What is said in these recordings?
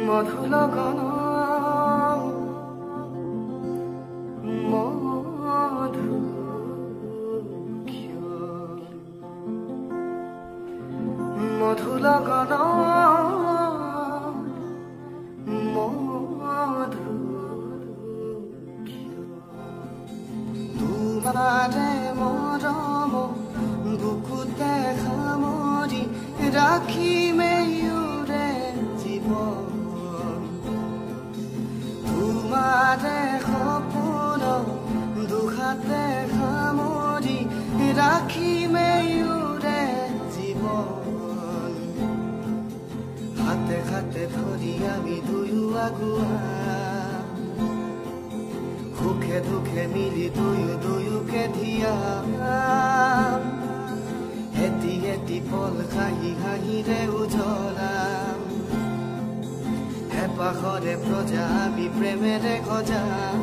মধুলগন মধু মধুলগন মধু তোমারে মরম বুকুতে খামরি রাখি মেয়ুরে জীবন তোমারে সপোন দুহাতে খামরি রাখি মেয়ুরে জীবন হাতে হাতে ধরি আমি দুয়ো আগুয়া সুখে দুখে মিলি দুয়োকে ধিয়া এটি এটি পল হাঁহি হাঁহিৰে উজ্বলাম হেঁপাহৰে প্ৰজা আমি প্ৰেমেৰে সজাম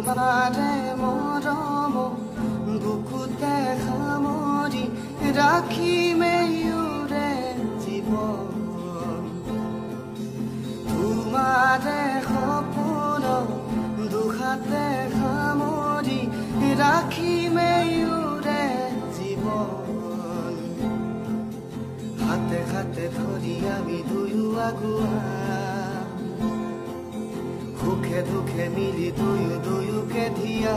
তোমারে মরম বুকুতে খামরি রাখি মেয়ুরে জীবন তোমারে সপোন দুহাতে খামরি রাখি মেয়ুরে জীবন হাতে হাতে ধরি আমি দুয়ো আগুয়া সুখে দুখে মিলি দুয়োকে ধিয়া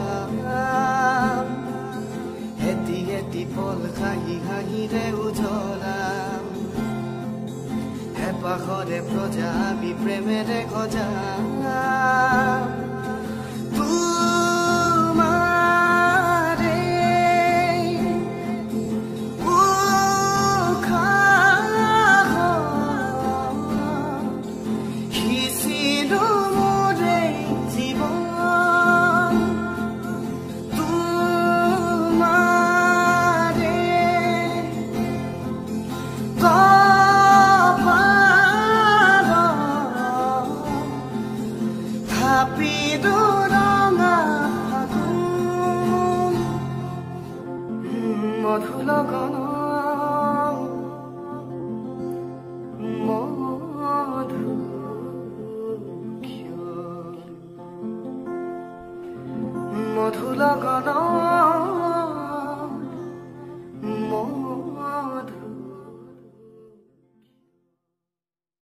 এটি এটি পল হাঁহি হাঁহিৰে উজ্বলাম হেঁপাহৰে প্ৰজা আমি প্ৰেমেৰে সজাম মধুলগন মধু মধুলগন